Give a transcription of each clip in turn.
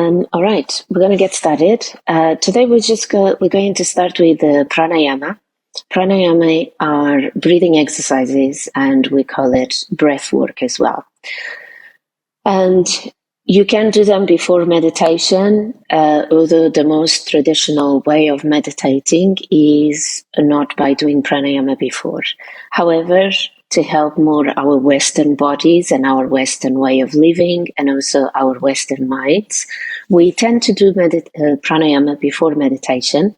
All right, we're going to get started. Today we're going to start with the pranayama. Pranayama are breathing exercises, and we call it breath work as well. And you can do them before meditation, although the most traditional way of meditating is not by doing pranayama before. However, to help more our Western bodies and our Western way of living and also our Western minds, we tend to do pranayama before meditation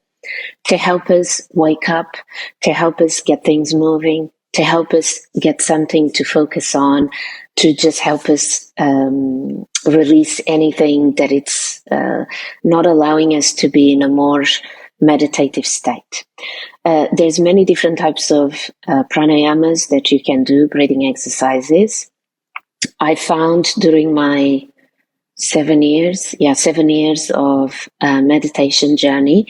to help us wake up, to help us get things moving, to help us get something to focus on, to just help us release anything that it's not allowing us to be in a more meditative state. There's many different types of pranayamas that you can do, breathing exercises. I found during my 7 years of meditation journey,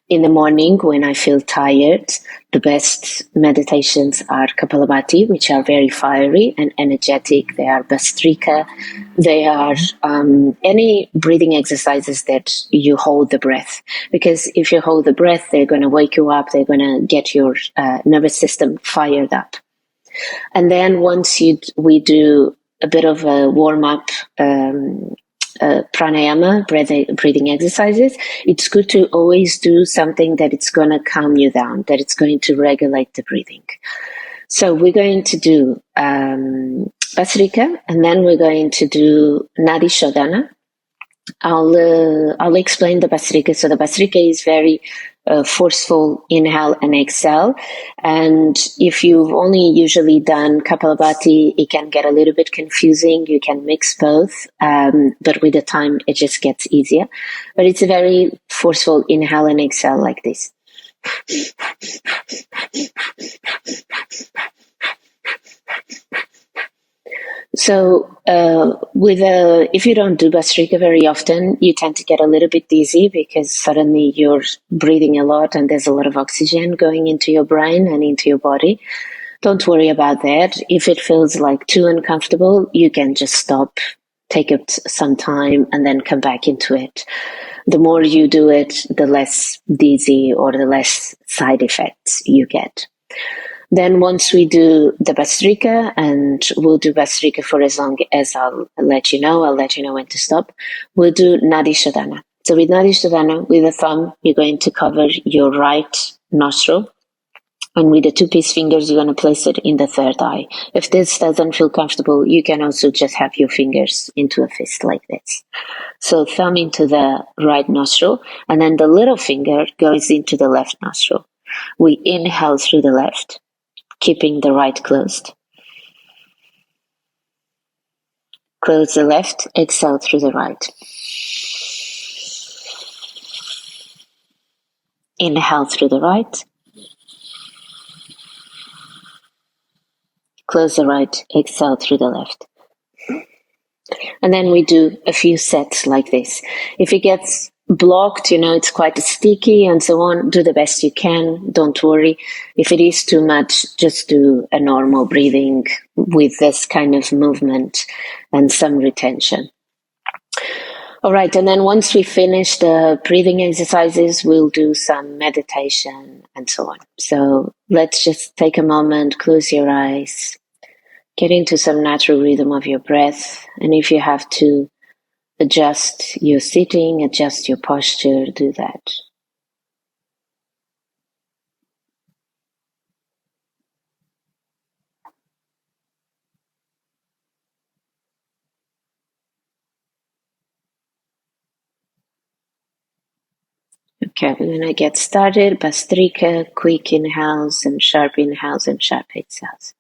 in the morning when I feel tired, the best meditations are Kapalabhati, which are very fiery and energetic. They are Bastrika. They are any breathing exercises that you hold the breath. Because if you hold the breath, they're going to wake you up. They're going to get your nervous system fired up. And then once we do a bit of a warm-up pranayama, breathing exercises, it's good to always do something that it's going to calm you down, that it's going to regulate the breathing. So we're going to do Basrika, and then we're going to do Nadi Shodana. I'll explain the Basrika. So the Basrika is very forceful inhale and exhale. And if you've only usually done Kapalabhati, it can get a little bit confusing. You can mix both, but with the time, it just gets easier. But it's a very forceful inhale and exhale like this. So if you don't do Bhastrika very often, you tend to get a little bit dizzy because suddenly you're breathing a lot and there's a lot of oxygen going into your brain and into your body. Don't worry about that. If it feels like too uncomfortable, you can just stop, take it some time, and then come back into it. The more you do it, the less dizzy or the less side effects you get. Then once we do the Bastrika, and we'll do Bastrika for as long as I'll let you know when to stop, we'll do Nadi Shodana. So with Nadi Shodana, with the thumb, you're going to cover your right nostril, and with the two-piece fingers, you're going to place it in the third eye. If this doesn't feel comfortable, you can also just have your fingers into a fist like this. So thumb into the right nostril, and then the little finger goes into the left nostril. We inhale through the left, keeping the right closed. Close the left, exhale through the right. Inhale through the right. Close the right, exhale through the left. And then we do a few sets like this. If it gets blocked, it's quite sticky and so on, do the best you can. Don't worry. If it is too much, just do a normal breathing with this kind of movement and some retention. All right. And then once we finish the breathing exercises, we'll do some meditation and so on. So let's just take a moment, close your eyes, get into some natural rhythm of your breath. And if you have to adjust your sitting, adjust your posture, do that. Okay, we're going to get started. Bastrika, quick inhales and sharp exhales.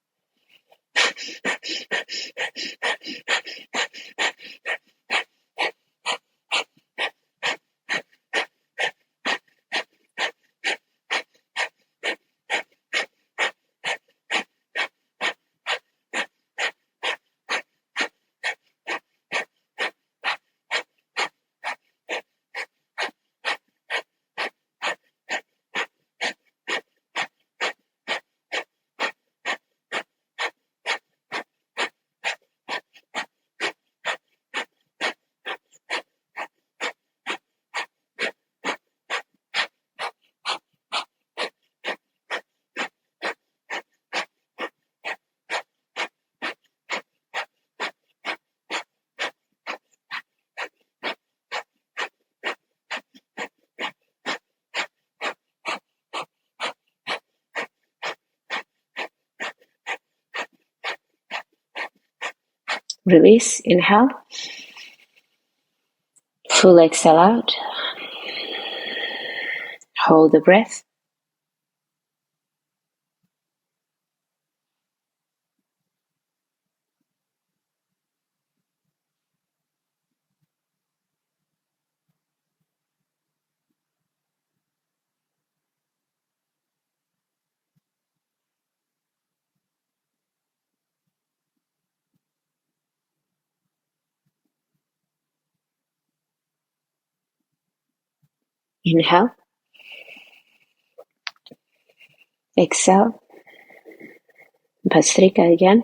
Release, inhale. Full exhale out. Hold the breath. Inhale. Exhale. Bhastrika again.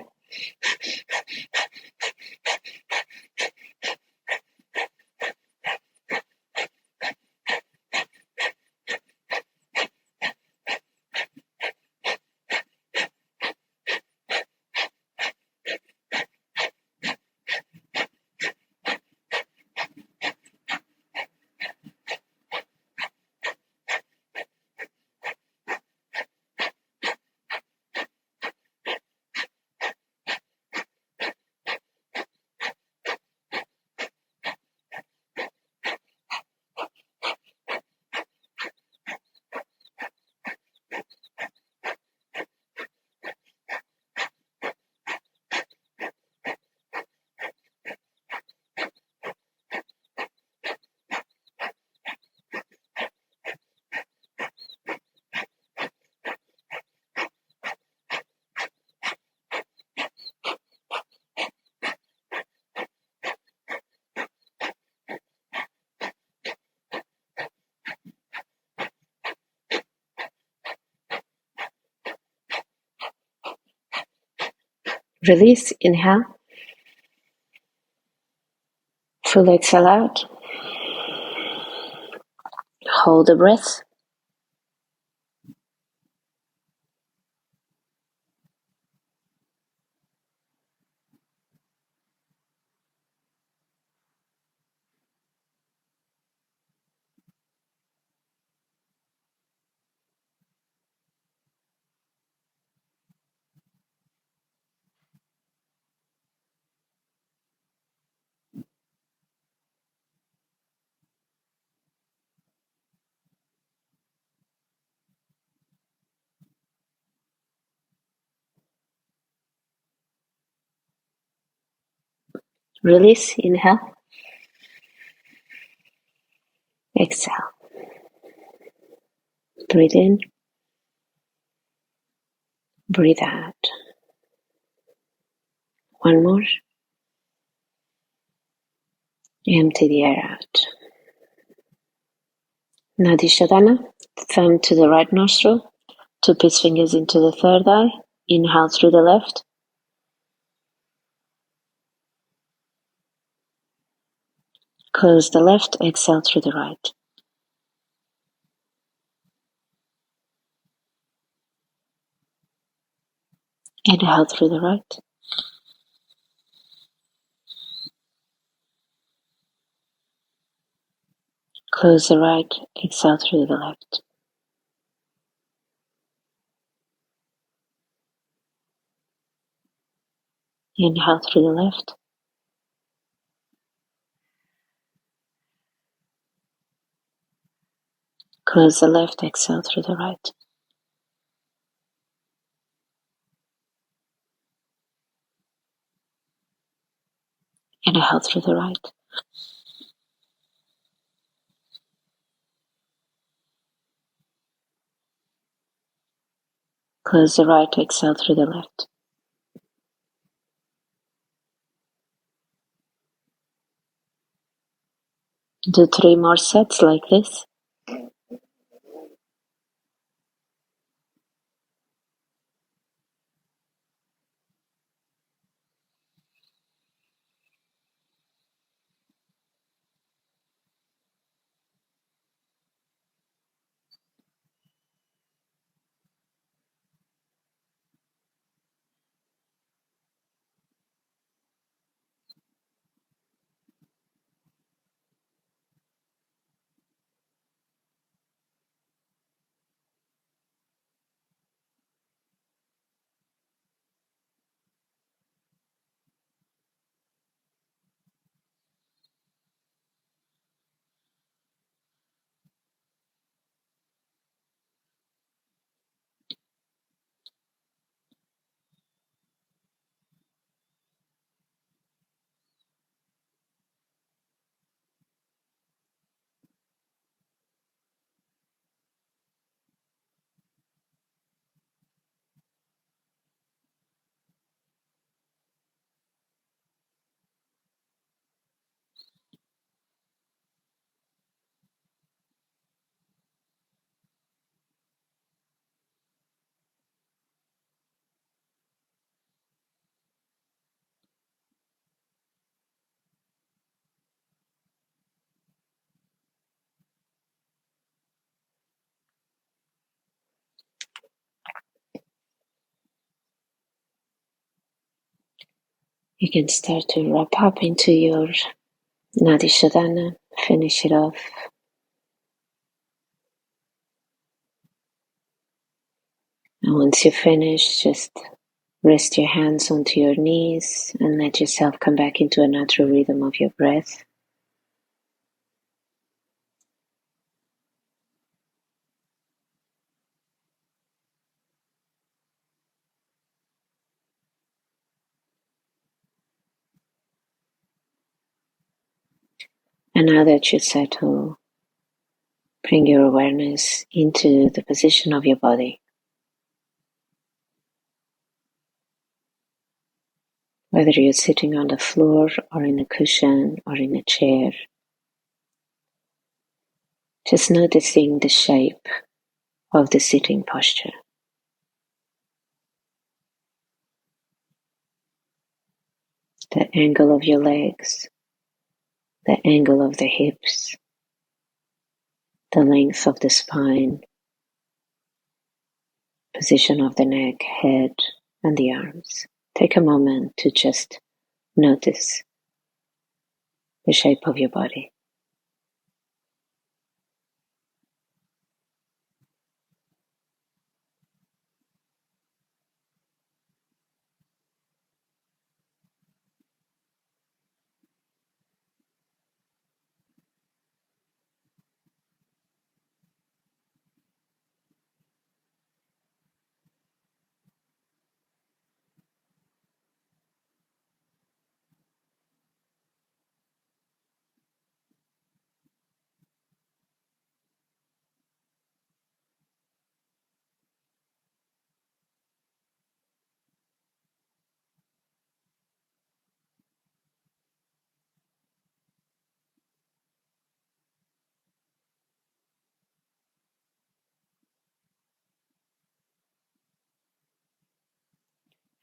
Release, inhale. Full exhale out. Hold the breath. Release, inhale. Exhale. Breathe in. Breathe out. One more. Empty the air out. Nadi Shodana. Thumb to the right nostril. Two peace fingers into the third eye. Inhale through the left. Close the left. Exhale through the right. Inhale through the right. Close the right. Exhale through the left. Inhale through the left. Close the left. Exhale through the right. Inhale through the right. Close the right. Exhale through the left. Do 3 more sets like this. You can start to wrap up into your Nadi Shodana, finish it off. And once you finish, just rest your hands onto your knees and let yourself come back into a natural rhythm of your breath. And now that you settle, bring your awareness into the position of your body. Whether you're sitting on the floor or in a cushion or in a chair, just noticing the shape of the sitting posture. The angle of your legs, the angle of the hips, the length of the spine, position of the neck, head, and the arms. Take a moment to just notice the shape of your body.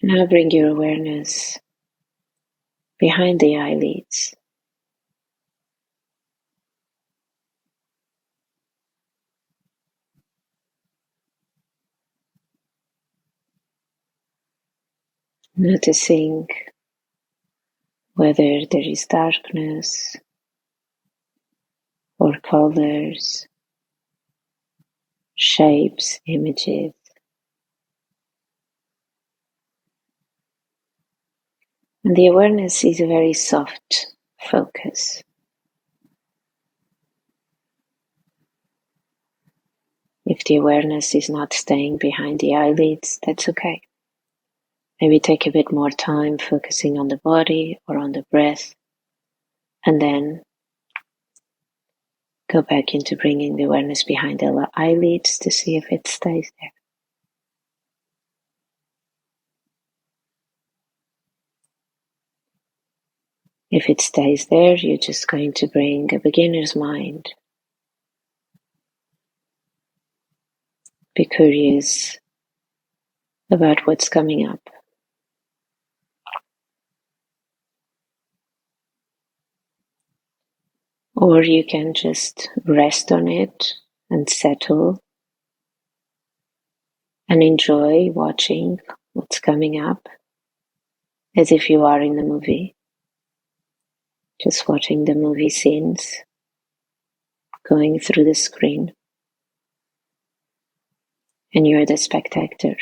Now bring your awareness behind the eyelids. Noticing whether there is darkness or colors, shapes, images. And the awareness is a very soft focus. If the awareness is not staying behind the eyelids, that's okay. Maybe take a bit more time focusing on the body or on the breath, and then go back into bringing the awareness behind the eyelids to see if it stays there. If it stays there, you're just going to bring a beginner's mind. Be curious about what's coming up. Or you can just rest on it and settle and enjoy watching what's coming up as if you are in the movie. Just watching the movie scenes going through the screen. And you're the spectator.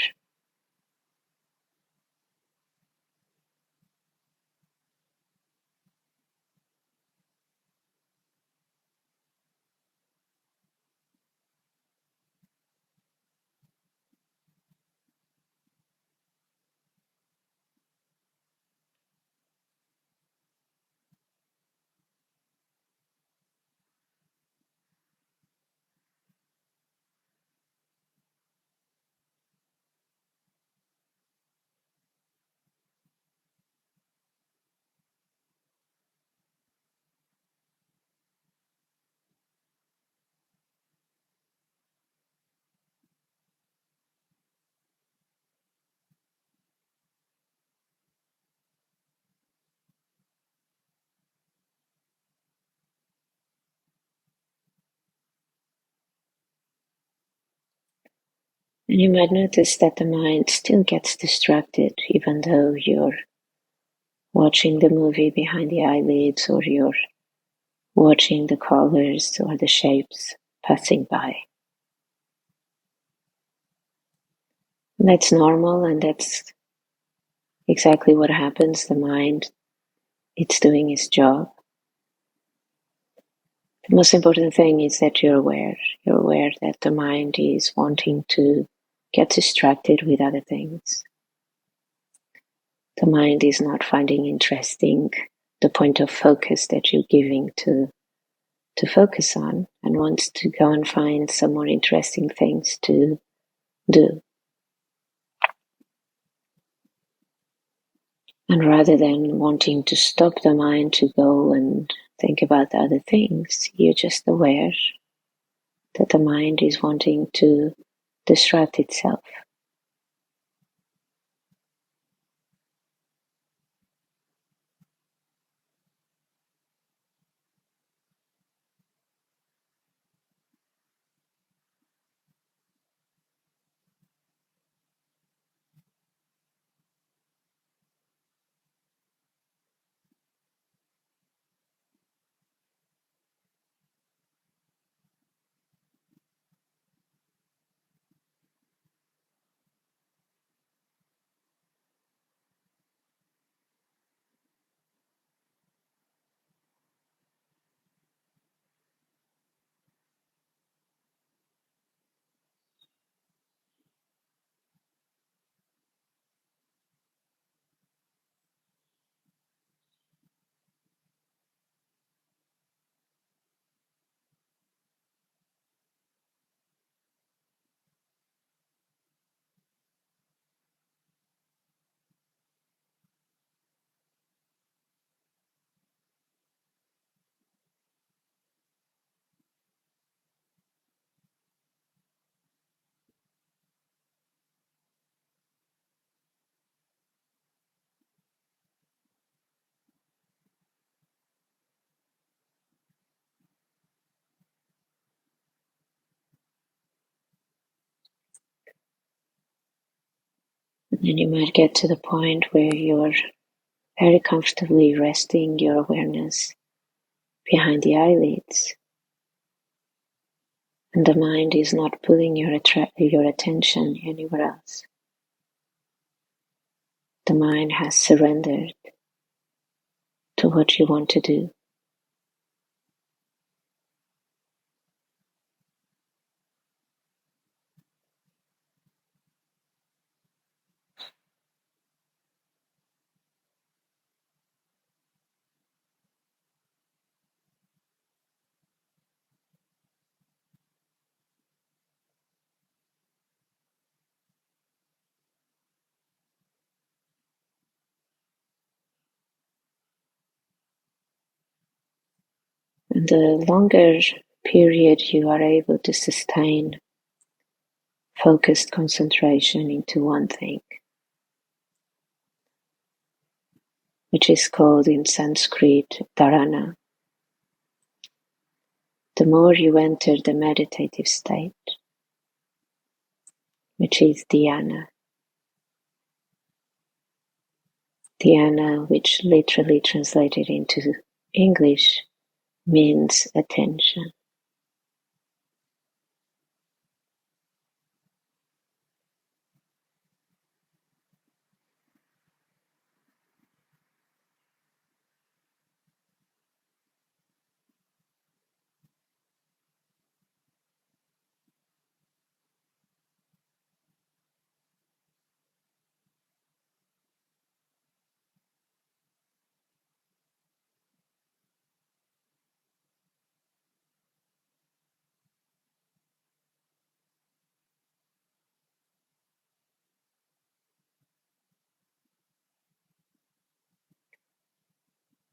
And you might notice that the mind still gets distracted even though you're watching the movie behind the eyelids, or you're watching the colors or the shapes passing by. And that's normal, and that's exactly what happens. The mind, it's doing its job. The most important thing is that you're aware. You're aware that the mind is wanting to get distracted with other things. The mind is not finding interesting the point of focus that you're giving to focus on, and wants to go and find some more interesting things to do. And rather than wanting to stop the mind to go and think about other things, you're just aware that the mind is wanting to distract itself. And then you might get to the point where you're very comfortably resting your awareness behind the eyelids, and the mind is not pulling your attention anywhere else. The mind has surrendered to what you want to do. And the longer period you are able to sustain focused concentration into one thing, which is called in Sanskrit dharana, the more you enter the meditative state, which is dhyana. Dhyana, which literally translated into English means attention.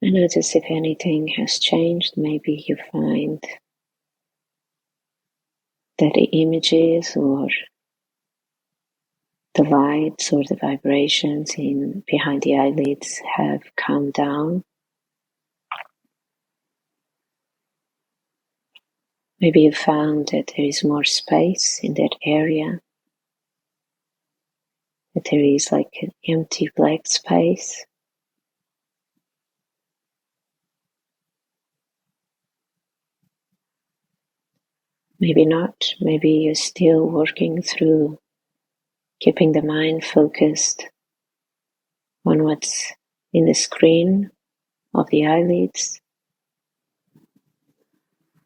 And notice if anything has changed. Maybe you find that the images or the lights or the vibrations in behind the eyelids have calmed down. Maybe you found that there is more space in that area, that there is like an empty black space. Maybe not. Maybe you're still working through keeping the mind focused on what's in the screen of the eyelids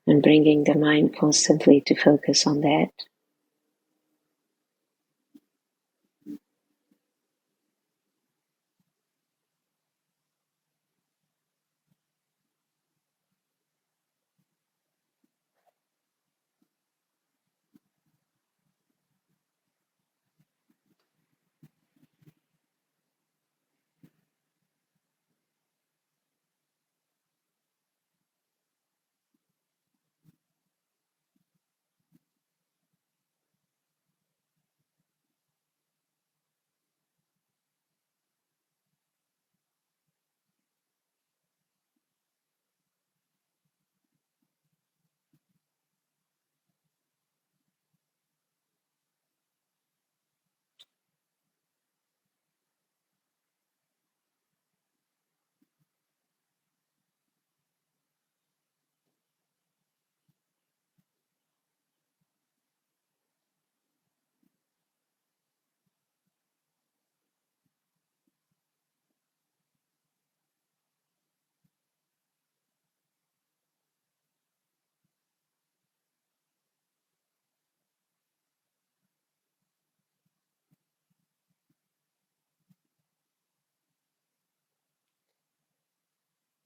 and bringing the mind constantly to focus on that.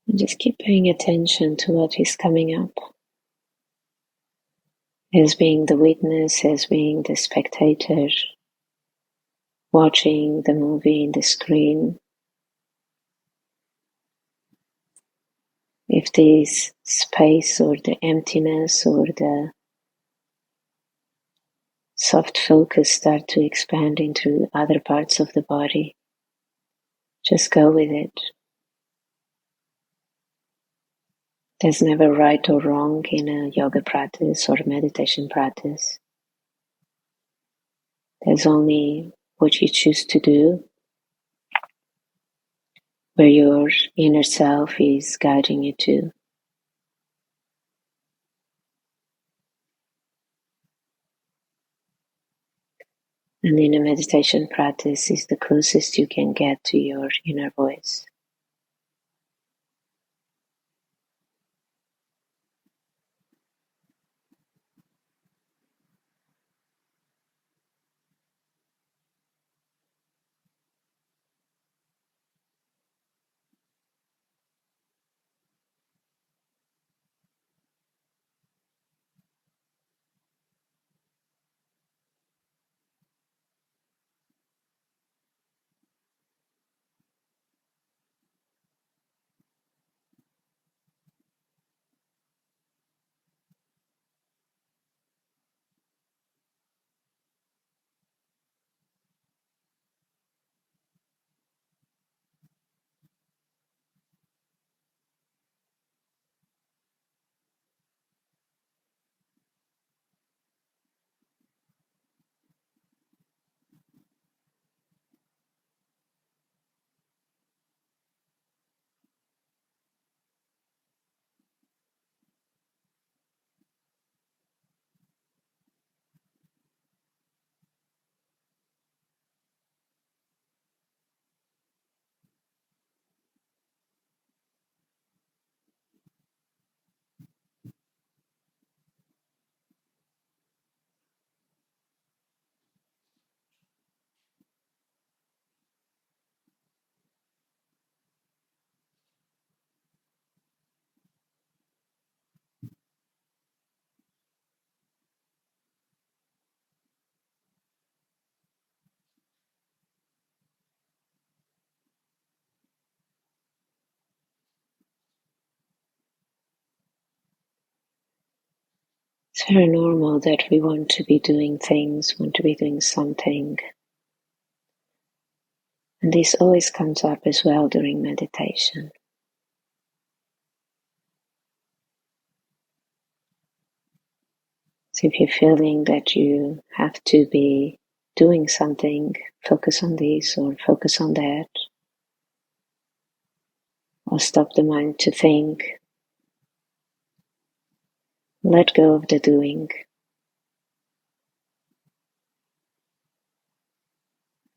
And just keep paying attention to what is coming up as being the witness, as being the spectator, watching the movie in the screen. If this space or the emptiness or the soft focus start to expand into other parts of the body, just go with it. There's never right or wrong in a yoga practice or a meditation practice. There's only what you choose to do, where your inner self is guiding you to. And in a meditation practice is the closest you can get to your inner voice. It's very normal that we want to be doing things, want to be doing something. And this always comes up as well during meditation. So if you're feeling that you have to be doing something, focus on this or focus on that, or stop the mind to think, let go of the doing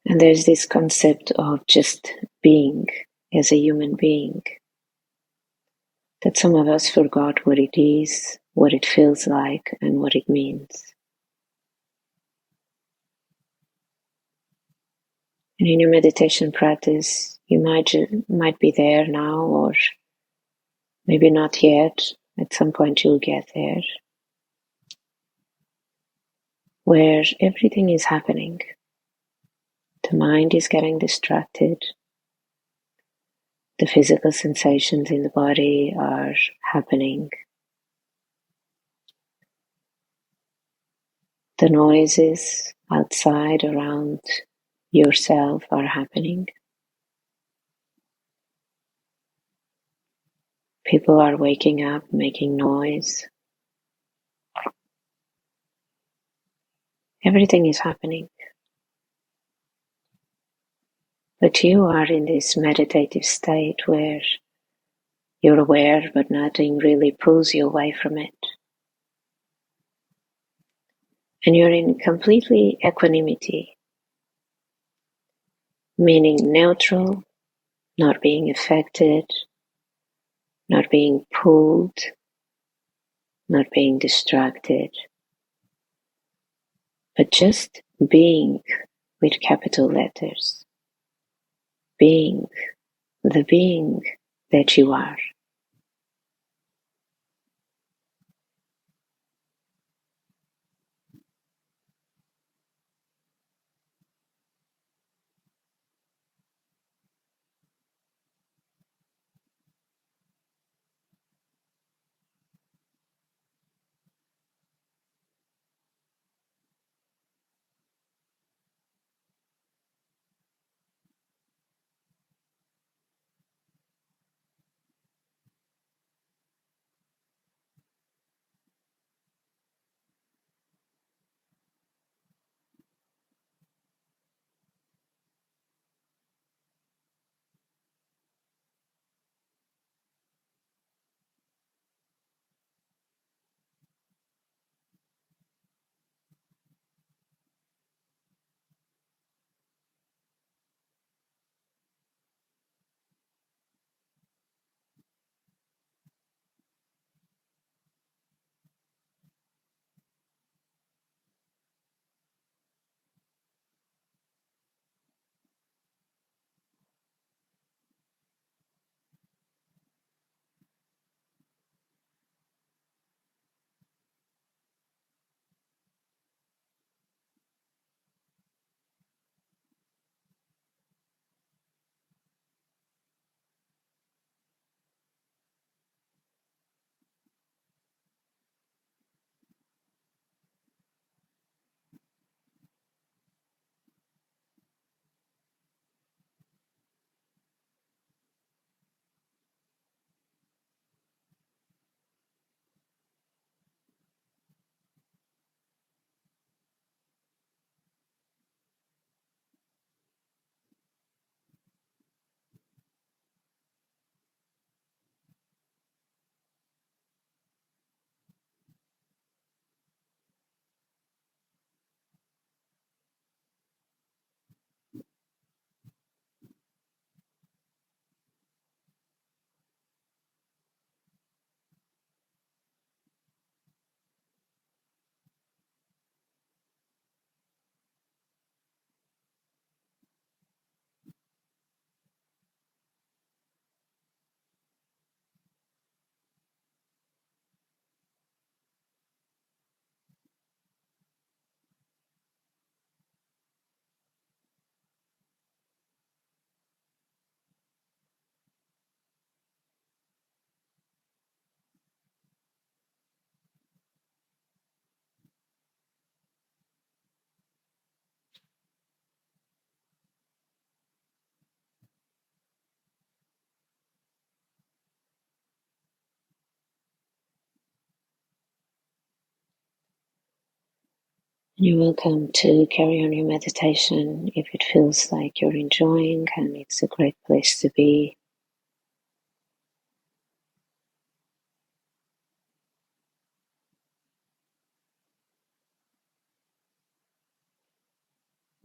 And there's this concept of just being as a human being, that some of us forgot what it is, what it feels like, and what it means. And in your meditation practice, you might be there now, or maybe not yet. At some point you'll get there, where everything is happening. The mind is getting distracted. The physical sensations in the body are happening. The noises outside around yourself are happening. People are waking up, making noise. Everything is happening. But you are in this meditative state where you're aware, but nothing really pulls you away from it. And you're in completely equanimity, meaning neutral, not being affected, not being pulled, not being distracted, but just being with capital letters. Being, the being that you are. You're welcome to carry on your meditation if it feels like you're enjoying and it's a great place to be.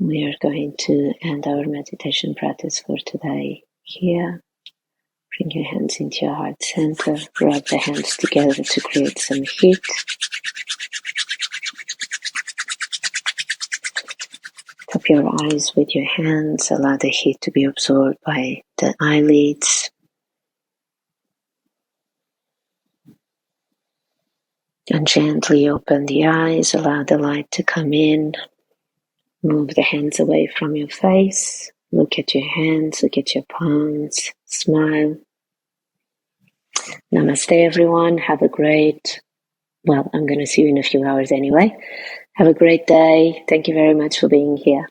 We are going to end our meditation practice for today here. Bring your hands into your heart center. Rub the hands together to create some heat. Tap your eyes with your hands. Allow the heat to be absorbed by the eyelids. And gently open the eyes. Allow the light to come in. Move the hands away from your face. Look at your hands. Look at your palms. Smile. Namaste, everyone. Have a great, I'm going to see you in a few hours anyway. Have a great day. Thank you very much for being here.